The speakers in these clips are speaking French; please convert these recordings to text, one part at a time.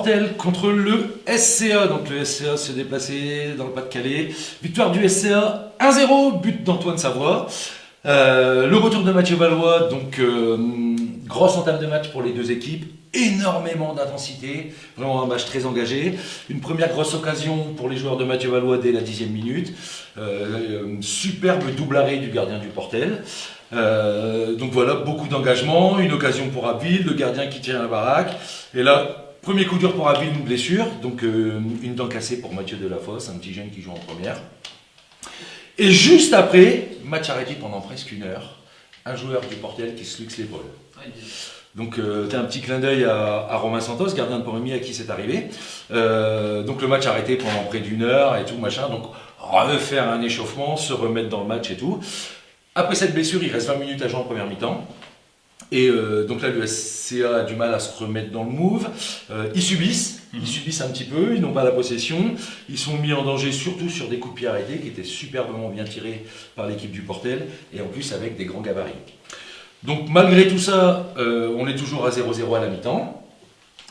Portel contre le SCA. Donc le SCA s'est déplacé dans le Pas-de-Calais. Victoire du SCA 1-0, but d'Antoine Savoie. Le retour de Mathieu Valois, donc grosse entame de match pour les deux équipes, énormément d'intensité, vraiment un match très engagé. Une première grosse occasion pour les joueurs de Mathieu Valois dès la 10e minute. Superbe double arrêt du gardien du Portel. Donc voilà, beaucoup d'engagement, une occasion pour Abbeville, le gardien qui tient la baraque. Et là, premier coup dur pour Abbeville, une blessure, donc une dent cassée pour Mathieu Delafosse, un petit jeune qui joue en première. Et juste après, match arrêté pendant presque une heure, un joueur du Portel qui se luxe l'épaule. Donc tu as un petit clin d'œil à Romain Santos, gardien de Pont-Rémy à qui c'est arrivé. Donc le match arrêté pendant près d'une heure et tout, machin. Donc refaire un échauffement, se remettre dans le match et tout. Après cette blessure, il reste 20 minutes à jouer en première mi-temps. Et donc là, le SCA a du mal à se remettre dans le move. Ils subissent un petit peu, ils n'ont pas la possession. Ils sont mis en danger surtout sur des coups de pied arrêtés qui étaient superbement bien tirés par l'équipe du Portel et en plus avec des grands gabarits. Donc malgré tout ça, on est toujours à 0-0 à la mi-temps.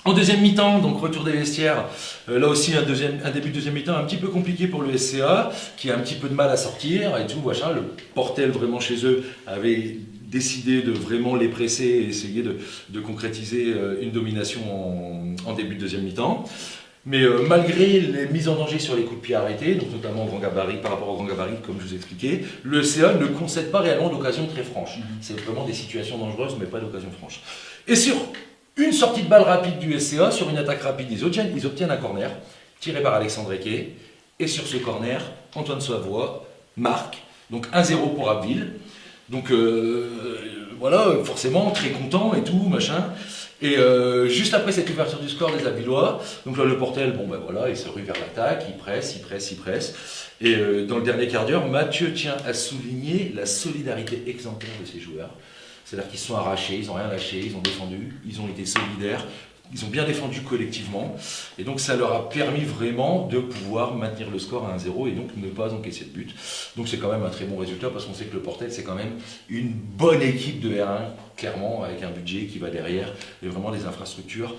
En deuxième mi-temps, donc retour des vestiaires, là aussi un début de deuxième mi-temps un petit peu compliqué pour le SCA, qui a un petit peu de mal à sortir et tout, machin. Le Portel vraiment chez eux avait décidé de vraiment les presser et essayer de concrétiser une domination en début de deuxième mi-temps. Mais malgré les mises en danger sur les coups de pied arrêtés, donc notamment au grand gabarit, par rapport au grand gabarit, comme je vous expliquais, le SCA ne concède pas réellement d'occasions très franches. C'est vraiment des situations dangereuses, mais pas d'occasions franches. Et sur une sortie de balle rapide du SCA, sur une attaque rapide, ils obtiennent un corner, tiré par Alexandre Eke. Et sur ce corner, Antoine Savoie marque, donc 1-0 pour Abbeville. Donc voilà, forcément, très content et tout, machin. Et juste après cette ouverture du score des Abvillois, donc là le Portel, bon ben voilà, il se rue vers l'attaque, il presse. Et dans le dernier quart d'heure, Mathieu tient à souligner la solidarité exemplaire de ses joueurs. C'est-à-dire qu'ils se sont arrachés, ils n'ont rien lâché, ils ont défendu, ils ont été solidaires, ils ont bien défendu collectivement. Et donc ça leur a permis vraiment de pouvoir maintenir le score à 1-0 et donc ne pas encaisser de but. Donc c'est quand même un très bon résultat parce qu'on sait que le Portel c'est quand même une bonne équipe de R1, clairement, avec un budget qui va derrière et vraiment des infrastructures,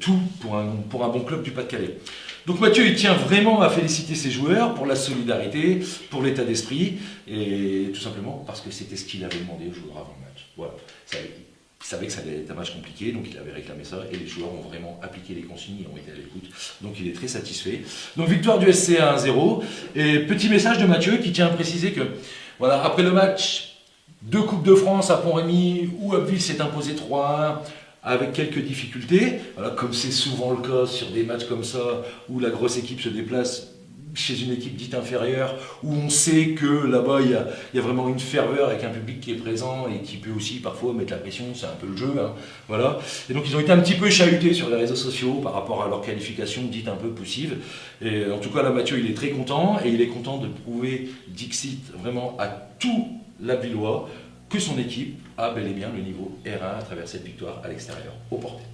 tout pour un bon club du Pas-de-Calais. Donc Mathieu, il tient vraiment à féliciter ses joueurs pour la solidarité, pour l'état d'esprit, et tout simplement parce que c'était ce qu'il avait demandé aux joueurs avant le match. Voilà. Il savait que ça allait être un match compliqué, donc il avait réclamé ça, et les joueurs ont vraiment appliqué les consignes, ils ont été à l'écoute, donc il est très satisfait. Donc victoire du SCA 1-0, et petit message de Mathieu qui tient à préciser que, voilà, après le match, 2 Coupes de France à Pont-Rémy, où Abbeville s'est imposé 3-1, avec quelques difficultés, voilà, comme c'est souvent le cas sur des matchs comme ça, où la grosse équipe se déplace chez une équipe dite inférieure, où on sait que là-bas il y a vraiment une ferveur avec un public qui est présent et qui peut aussi parfois mettre la pression, c'est un peu le jeu, hein, voilà. Et donc ils ont été un petit peu chahutés sur les réseaux sociaux par rapport à leur qualification dite un peu poussive. Et en tout cas là Mathieu il est très content et il est content de prouver Dixit vraiment à tout l'Abvillois que son équipe a bel et bien le niveau R1 à travers cette victoire à l'extérieur, au Portel.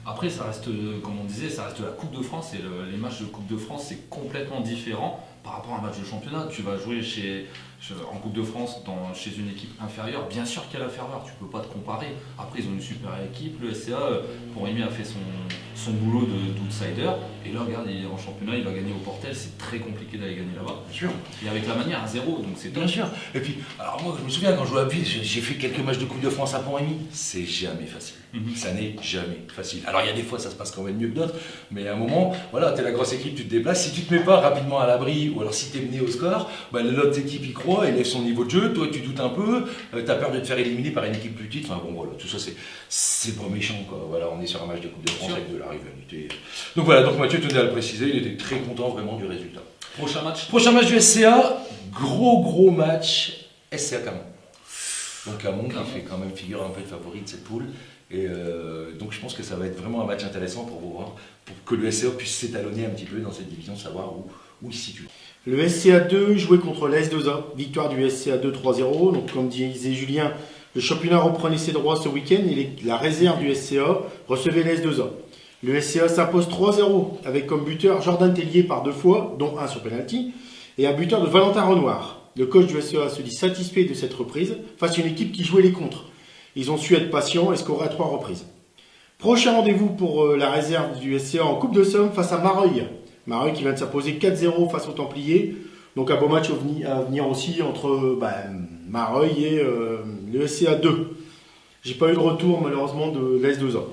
Après, ça reste, comme on disait, ça reste la Coupe de France et les matchs de Coupe de France, c'est complètement différent par rapport à un match de championnat. Tu vas jouer en Coupe de France chez une équipe inférieure, bien sûr qu'il y a la ferveur, tu ne peux pas te comparer. Après, ils ont une super équipe, le SCA, Pont-Rémy a fait son boulot d'outsider, et là, regarde, en championnat, il va gagner au Portel, c'est très compliqué d'aller gagner là-bas. Bien sûr. Et avec la manière à 0, donc c'est top. Bien sûr. Et puis, alors moi, je me souviens quand je jouais à Abbeville, j'ai fait quelques matchs de Coupe de France à Pont-Rémy, c'est jamais facile. Ça n'est jamais facile. Alors il y a des fois ça se passe quand même mieux que d'autres, mais à un moment, voilà, t'es la grosse équipe, tu te déplaces, si tu te mets pas rapidement à l'abri, ou alors si t'es mené au score, bah, l'autre équipe y croit, élève son niveau de jeu, toi tu doutes un peu, t'as peur de te faire éliminer par une équipe plus petite, enfin bon voilà, tout ça c'est pas méchant quoi, voilà, on est sur un match de Coupe de France avec de la rivalité. Donc voilà, donc Mathieu tenait à le préciser, il était très content vraiment du résultat. Prochain match du SCA, gros match, SCA Camon. Donc Camon qui fait quand même figure un peu de favori de cette poule. Et donc je pense que ça va être vraiment un match intéressant pour vous voir, pour que le SCA puisse s'étalonner un petit peu dans cette division, savoir où il se situe. Le SCA 2 jouait contre l'S2A, victoire du SCA 2 3-0. Donc comme disait Julien, le championnat reprenait ses droits ce week-end et la réserve du SCA recevait l'S2A. Le SCA s'impose 3-0 avec comme buteur Jordan Tellier par 2 fois, dont un sur penalty, et un buteur de Valentin Renoir. Le coach du SCA se dit satisfait de cette reprise face à une équipe qui jouait les contres. Ils ont su être patients et scorer à 3 reprises. Prochain rendez-vous pour la réserve du SCA en Coupe de Somme face à Mareuil. Mareuil qui vient de s'imposer 4-0 face aux Templiers. Donc un beau match à venir aussi entre Mareuil et le SCA 2. J'ai pas eu de retour malheureusement de l'S2A.